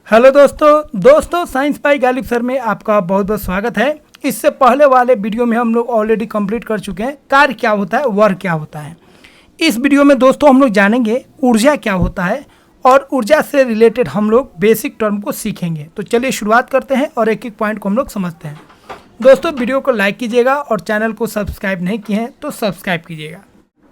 Hello दोस्तों science by Ghalib sir में आपका बहुत बहुत स्वागत है। इससे पहले वाले वीडियो में हम लोग ऑलरेडी कंप्लीट कर चुके हैं कार्य क्या होता है, वर्क क्या होता है। इस वीडियो में दोस्तों हम लोग जानेंगे ऊर्जा क्या होता है और ऊर्जा से रिलेटेड हम लोग बेसिक टर्म को सीखेंगे। तो चलिए शुरुआत करते हैं और एक एक पॉइंट को हम लोग समझते हैं। दोस्तों वीडियो को लाइक कीजिएगा और चैनल को सब्सक्राइब नहीं किए हैं तो सब्सक्राइब कीजिएगा।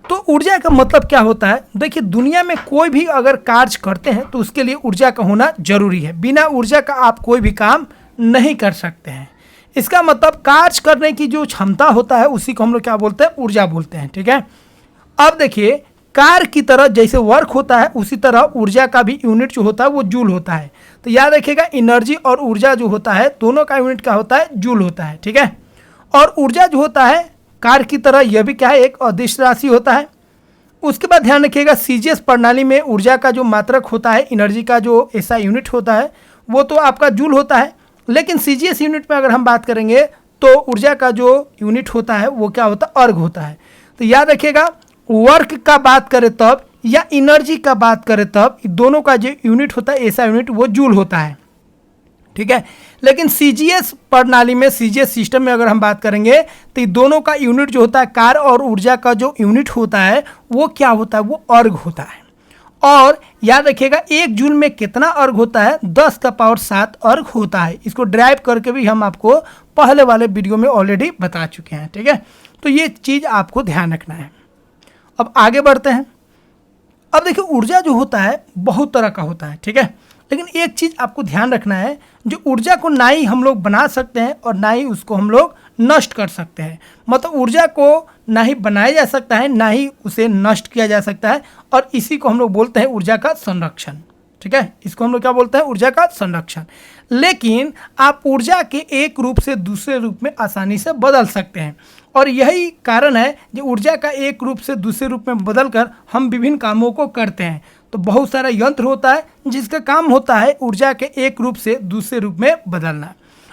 तो ऊर्जा का मतलब क्या होता है? देखिए, दुनिया में कोई भी अगर कार्य करते हैं तो उसके लिए ऊर्जा का होना जरूरी है। बिना ऊर्जा का आप कोई भी काम नहीं कर सकते हैं। इसका मतलब कार्य करने की जो क्षमता होता है उसी को हम लोग क्या बोलते हैं? ऊर्जा बोलते हैं। ठीक है, अब देखिए, कार्य की तरह जैसे वर्क होता है उसी तरह ऊर्जा का भी यूनिट जो होता है वो जूल होता है। तो याद रखिएगा, एनर्जी और ऊर्जा जो होता है दोनों का यूनिट क्या होता है? जूल होता है। ठीक है, और ऊर्जा जो होता है कार्य की तरह यह भी क्या है? एक अदिश राशि होता है। उसके बाद ध्यान रखिएगा, सीजीएस प्रणाली में ऊर्जा का जो मात्रक होता है, एनर्जी का जो ऐसा यूनिट होता है वो तो आपका जूल होता है। लेकिन सीजीएस यूनिट में अगर हम बात करेंगे तो ऊर्जा का जो यूनिट होता है वो क्या होता है? अर्घ होता है। तो याद रखिएगा, वर्क का बात करें तब या एनर्जी का बात करें तब दोनों का जो यूनिट होता है ऐसा यूनिट वो जूल होता है। ठीक है, लेकिन सीजीएस प्रणाली में, सीजीएस सिस्टम में अगर हम बात करेंगे तो ये दोनों का यूनिट जो होता है, कार्य और ऊर्जा का जो यूनिट होता है वो क्या होता है? वो अर्घ होता है। और याद रखिएगा, एक जूल में कितना अर्घ होता है? 10⁻7 अर्घ होता है। इसको ड्राइव करके भी हम आपको पहले वाले वीडियो में ऑलरेडी बता चुके हैं। ठीक है, तो ये चीज़ आपको ध्यान रखना है। अब आगे बढ़ते हैं। अब देखिए, ऊर्जा जो होता है बहुत तरह का होता है। ठीक है, लेकिन एक चीज़ आपको ध्यान रखना है, जो ऊर्जा को ना ही हम लोग बना सकते हैं और ना ही उसको हम लोग नष्ट कर सकते हैं। मतलब ऊर्जा को ना ही बनाया जा सकता है ना ही उसे नष्ट किया जा सकता है, और इसी को हम लोग बोलते हैं ऊर्जा का संरक्षण। ठीक है, इसको हम लोग क्या बोलते हैं? ऊर्जा का संरक्षण। लेकिन आप ऊर्जा के एक रूप से दूसरे रूप में आसानी से बदल सकते हैं, और यही कारण है जो ऊर्जा का एक रूप से दूसरे रूप में बदलकर हम विभिन्न कामों को करते हैं। तो बहुत सारा यंत्र होता है जिसका काम होता है ऊर्जा के एक रूप से दूसरे रूप में बदलना।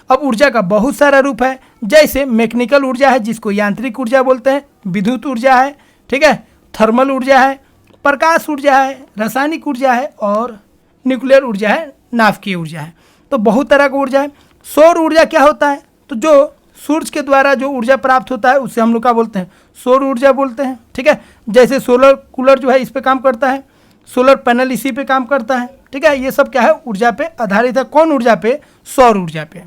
अब ऊर्जा का बहुत सारा रूप है, जैसे मैकेनिकल ऊर्जा है जिसको यांत्रिक ऊर्जा बोलते हैं, विद्युत ऊर्जा है, ठीक है, थर्मल ऊर्जा है, प्रकाश ऊर्जा है, रासायनिक ऊर्जा है, और न्यूक्लियर ऊर्जा है, नाभिकीय ऊर्जा है। तो बहुत तरह का ऊर्जा है। सौर ऊर्जा क्या होता है? तो जो सूर्य के द्वारा जो ऊर्जा प्राप्त होता है उससे हम लोग क्या बोलते हैं? सौर ऊर्जा बोलते हैं। ठीक है, जैसे सोलर कूलर जो है इस पे काम करता है, सोलर पैनल इसी पे काम करता है। ठीक है, ये सब क्या है? ऊर्जा पे आधारित है। कौन ऊर्जा पे? सौर ऊर्जा पे।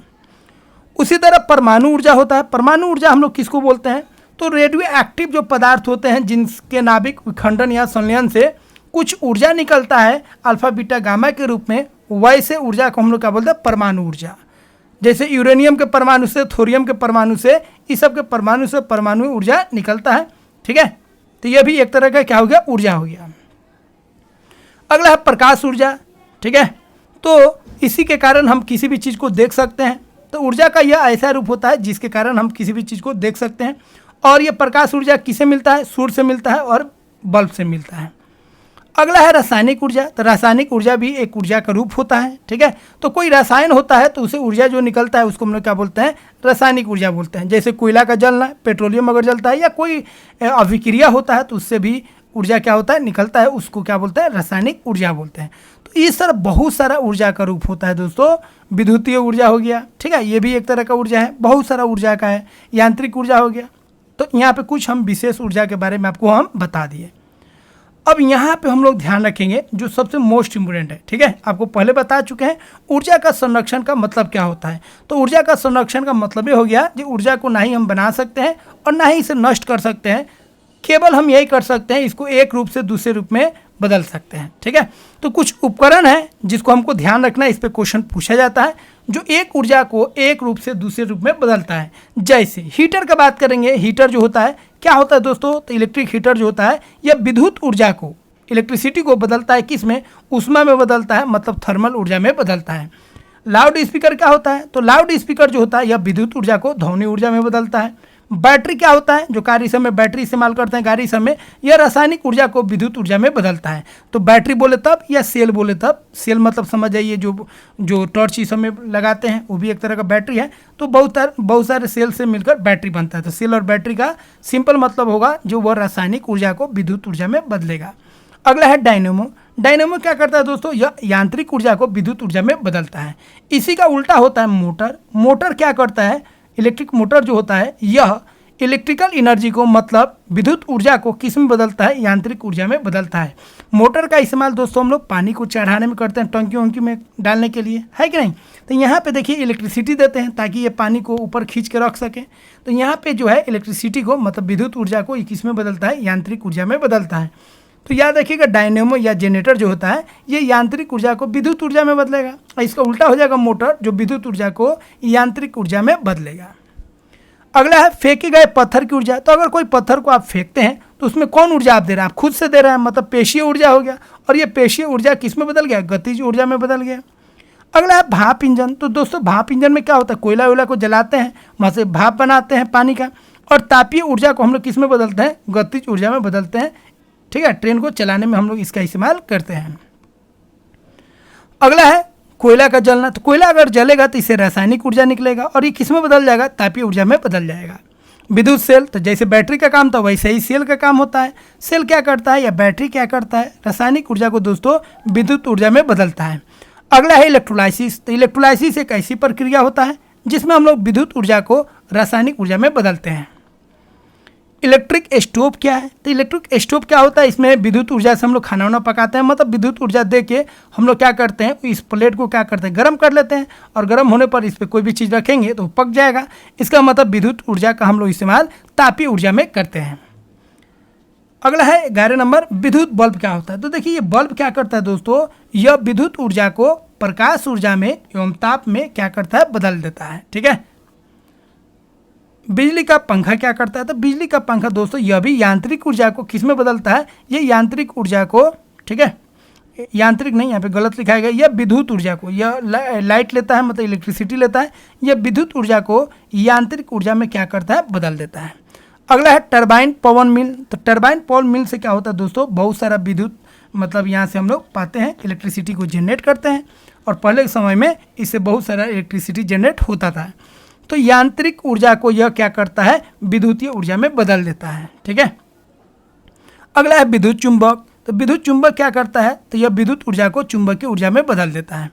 उसी तरह परमाणु ऊर्जा होता है। परमाणु ऊर्जा हम लोग किसको बोलते हैं? तो रेडियो एक्टिव जो पदार्थ होते हैं जिनके नाभिक विखंडन या संलयन से कुछ ऊर्जा निकलता है अल्फा बीटा गामा के रूप में, वैसे ऊर्जा को हम लोग क्या बोलते हैं? परमाणु ऊर्जा। जैसे यूरेनियम के परमाणु से, थोरियम के परमाणु से, इस सब के परमाणु से परमाणु ऊर्जा निकलता है। ठीक है, तो यह भी एक तरह का क्या हो गया? ऊर्जा हो गया। अगला है प्रकाश ऊर्जा। ठीक है, तो इसी के कारण हम किसी भी चीज़ को देख सकते हैं। तो ऊर्जा का यह ऐसा रूप होता है जिसके कारण हम किसी भी चीज़ को देख सकते हैं। और यह प्रकाश ऊर्जा किसे मिलता है? सूर्य से मिलता है और बल्ब से मिलता है। अगला है रासायनिक ऊर्जा। तो रासायनिक ऊर्जा भी एक ऊर्जा का रूप होता है। ठीक है, तो कोई रसायन होता है तो उसे ऊर्जा जो निकलता है उसको हम लोग क्या बोलते हैं? रासायनिक ऊर्जा बोलते हैं। जैसे कोयला का जलना, पेट्रोलियम अगर जलता है या कोई अभिक्रिया होता है तो उससे भी ऊर्जा क्या होता है? निकलता है, उसको क्या बोलते हैं? रासायनिक ऊर्जा बोलते हैं। तो इस तरह बहुत सारा ऊर्जा का रूप होता है दोस्तों। विद्युतीय ऊर्जा हो गया, ठीक है, ये भी एक तरह का ऊर्जा है। बहुत सारा ऊर्जा का है। यांत्रिक ऊर्जा हो गया। तो यहाँ पे कुछ हम विशेष ऊर्जा के बारे में आपको हम बता दिए। अब यहाँ पे हम लोग ध्यान रखेंगे जो सबसे मोस्ट इम्पोर्टेंट है। ठीक है, आपको पहले बता चुके हैं ऊर्जा का संरक्षण का मतलब क्या होता है। तो ऊर्जा का संरक्षण का मतलब ये हो गया कि ऊर्जा को ना ही हम बना सकते हैं और ना ही इसे नष्ट कर सकते हैं, केवल हम यही कर सकते हैं इसको एक रूप से दूसरे रूप में बदल सकते हैं। ठीक है, तो कुछ उपकरण है जिसको हमको ध्यान रखना है, इस पर क्वेश्चन पूछा जाता है, जो एक ऊर्जा को एक रूप से दूसरे रूप में बदलता है। जैसे हीटर का बात करेंगे, हीटर जो होता है क्या होता है दोस्तों? तो इलेक्ट्रिक हीटर जो होता है यह विद्युत ऊर्जा को, इलेक्ट्रिसिटी को बदलता है। किस में? ऊष्मा में बदलता है, मतलब थर्मल ऊर्जा में बदलता है। लाउड स्पीकर क्या होता है? तो लाउड स्पीकर जो होता है यह विद्युत ऊर्जा को ध्वनि ऊर्जा में बदलता है। बैटरी क्या होता है? जो कार्य समय बैटरी इस्तेमाल करते हैं गाड़ी समय, यह रासायनिक ऊर्जा को विद्युत ऊर्जा में बदलता है। तो बैटरी बोले तब या सेल बोले तब, सेल मतलब समझ जाइए जो टॉर्च इस समय लगाते हैं वो भी एक तरह का बैटरी है। तो बहुत सारे सेल से मिलकर बैटरी बनता है। तो सेल और बैटरी का सिंपल मतलब होगा जो वह रासायनिक ऊर्जा को विद्युत ऊर्जा में बदलेगा। अगला है डायनेमो। डायनेमो क्या करता है दोस्तों, यह यांत्रिक ऊर्जा को विद्युत ऊर्जा में बदलता है। इसी का उल्टा होता है मोटर। मोटर क्या करता है, इलेक्ट्रिक मोटर जो होता है यह इलेक्ट्रिकल एनर्जी को मतलब विद्युत ऊर्जा को किस में बदलता है, यांत्रिक ऊर्जा में बदलता है। मोटर का इस्तेमाल दोस्तों हम लोग पानी को चढ़ाने में करते हैं, टंकी वंकी में डालने के लिए, है कि नहीं। तो यहाँ पे देखिए इलेक्ट्रिसिटी देते हैं ताकि ये पानी को ऊपर खींच के रख सके। तो यहाँ पे जो है इलेक्ट्रिसिटी को मतलब विद्युत ऊर्जा को किस में बदलता है, यांत्रिक ऊर्जा में बदलता है। तो याद रखिएगा डायनेमो या जनरेटर जो होता है ये यांत्रिक ऊर्जा को विद्युत ऊर्जा में बदलेगा, और इसका उल्टा हो जाएगा मोटर जो विद्युत ऊर्जा को यांत्रिक ऊर्जा में बदलेगा। अगला है फेंके गए पत्थर की ऊर्जा। तो अगर कोई पत्थर को आप फेंकते हैं तो उसमें कौन ऊर्जा आप दे रहे हैं, आप खुद से दे रहे हैं, मतलब पेशीय ऊर्जा हो गया, और ये पेशीय ऊर्जा किस में बदल गया, गतिज ऊर्जा में बदल गया। अगला है भाप इंजन। तो दोस्तों भाप इंजन में क्या होता है, कोयला वोयला को जलाते हैं, वहाँ से भाप बनाते हैं पानी का, और तापीय ऊर्जा को हम लोग किस में बदलते हैं, गतिज ऊर्जा में बदलते हैं। ठीक है, ट्रेन को चलाने में हम लोग इसका इस्तेमाल करते हैं। अगला है कोयला का जलना। तो कोयला अगर जलेगा तो इससे रासायनिक ऊर्जा निकलेगा, और ये किस में बदल जाएगा, तापीय ऊर्जा में बदल जाएगा। विद्युत सेल, तो जैसे बैटरी का काम था वैसे ही सेल का काम होता है। सेल क्या करता है या बैटरी क्या करता है, रासायनिक ऊर्जा को दोस्तों विद्युत ऊर्जा में बदलता है। अगला है इलेक्ट्रोलाइसिस। तो इलेक्ट्रोलाइसिस एक ऐसी प्रक्रिया होता है जिसमें हम लोग विद्युत ऊर्जा को रासायनिक ऊर्जा में बदलते हैं। इलेक्ट्रिक स्टोव क्या है, तो इलेक्ट्रिक स्टोव क्या होता है, इसमें विद्युत ऊर्जा से हम लोग खाना वाना पकाते हैं, मतलब विद्युत ऊर्जा दे के हम लोग क्या करते हैं, इस प्लेट को क्या करते हैं, गर्म कर लेते हैं, और गर्म होने पर इस पर कोई भी चीज़ रखेंगे तो पक जाएगा। इसका मतलब विद्युत ऊर्जा का हम लोग इस्तेमाल तापीय ऊर्जा में करते हैं। अगला है 11 नंबर, विद्युत बल्ब क्या होता है। तो देखिए ये बल्ब क्या करता है दोस्तों, यह विद्युत ऊर्जा को प्रकाश ऊर्जा में एवं ताप में क्या करता है, बदल देता है। ठीक है, बिजली का पंखा क्या करता है, तो बिजली का पंखा दोस्तों यह भी यांत्रिक ऊर्जा को किस में बदलता है, ये यांत्रिक ऊर्जा को, ठीक है, यांत्रिक नहीं, यहाँ पे गलत लिखा गया, यह विद्युत ऊर्जा को, यह लाइट लेता है मतलब इलेक्ट्रिसिटी लेता है, यह विद्युत ऊर्जा को यांत्रिक ऊर्जा में क्या करता है, बदल देता है। अगला है टरबाइन पवन मिल। तो टरबाइन पवन मिल से क्या होता है दोस्तों, बहुत सारा विद्युत मतलब यहाँ से हम लोग पाते हैं, इलेक्ट्रिसिटी को जनरेट करते हैं, और पहले के समय में इससे बहुत सारा इलेक्ट्रिसिटी जनरेट होता था। तो यांत्रिक ऊर्जा को यह क्या करता है, विद्युतीय ऊर्जा में बदल देता है। ठीक है, अगला है विद्युत चुंबक। तो विद्युत चुंबक क्या करता है, तो यह विद्युत ऊर्जा को चुंबकीय ऊर्जा में बदल देता है।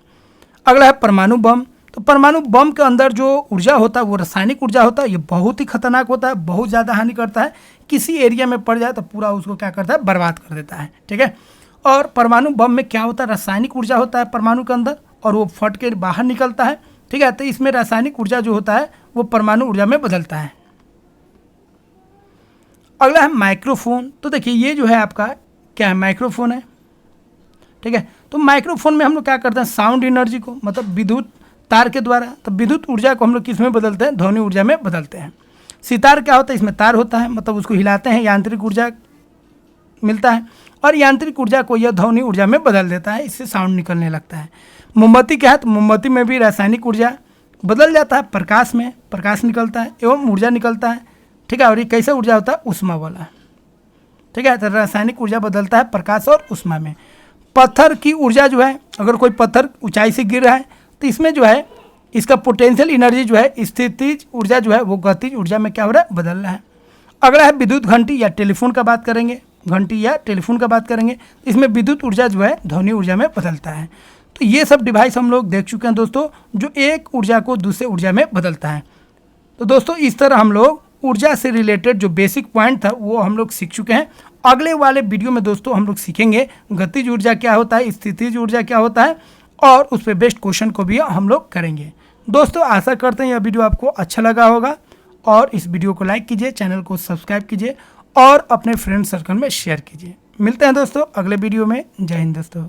अगला है परमाणु बम। तो परमाणु बम के अंदर जो ऊर्जा होता है वो रासायनिक ऊर्जा होता है, ये बहुत ही खतरनाक होता है, बहुत ज़्यादा हानि करता है, किसी एरिया में पड़ जाए तो पूरा उसको क्या करता है, बर्बाद कर देता है। ठीक है, और परमाणु बम में क्या होता है, रासायनिक ऊर्जा होता है परमाणु के अंदर, और वो फट के बाहर निकलता है। ठीक है, तो इसमें रासायनिक ऊर्जा जो होता है वो परमाणु ऊर्जा में बदलता है। अगला है माइक्रोफोन। तो देखिए ये जो है आपका क्या है, माइक्रोफोन है। ठीक है, तो माइक्रोफोन में हम लोग क्या करते हैं, साउंड एनर्जी को मतलब विद्युत तार के द्वारा, तो विद्युत ऊर्जा को हम लोग किस में बदलते हैं, ध्वनि ऊर्जा में बदलते हैं। सितार क्या होता है, इसमें तार होता है, मतलब उसको हिलाते हैं, यांत्रिक ऊर्जा मिलता है, और यांत्रिक ऊर्जा को यह ध्वनि ऊर्जा में बदल देता है, इससे साउंड निकलने लगता है। मोमबत्ती क्या है, तो मोमबत्ती में भी रासायनिक ऊर्जा बदल जाता है, प्रकाश में प्रकाश निकलता है एवं ऊर्जा निकलता है। ठीक है, और ये कैसा ऊर्जा होता है, ऊष्मा वाला। ठीक है, तो रासायनिक ऊर्जा बदलता है प्रकाश और ऊष्मा में। पत्थर की ऊर्जा जो है, अगर कोई पत्थर ऊंचाई से गिर रहा है तो इसमें जो है इसका पोटेंशियल एनर्जी जो है, स्थितिज ऊर्जा जो है वो गतिज ऊर्जा में क्या हो रहा है, बदल रहा है। अगला है विद्युत घंटी या टेलीफोन का बात करेंगे, घंटी या टेलीफोन का बात करेंगे, इसमें विद्युत ऊर्जा जो है ध्वनि ऊर्जा में बदलता है। तो ये सब डिवाइस हम लोग देख चुके हैं दोस्तों, जो एक ऊर्जा को दूसरे ऊर्जा में बदलता है। तो दोस्तों इस तरह हम लोग ऊर्जा से रिलेटेड जो बेसिक पॉइंट था वो हम लोग सीख चुके हैं। अगले वाले वीडियो में दोस्तों हम लोग सीखेंगे गतिज ऊर्जा क्या होता है, स्थितिज ऊर्जा क्या होता है, और उस पर बेस्ड क्वेश्चन को भी हम लोग करेंगे। दोस्तों आशा करते हैं यह वीडियो आपको अच्छा लगा होगा, और इस वीडियो को लाइक कीजिए, चैनल को सब्सक्राइब कीजिए, और अपने फ्रेंड सर्कल में शेयर कीजिए। मिलते हैं दोस्तों अगले वीडियो में। जय हिंद दोस्तों।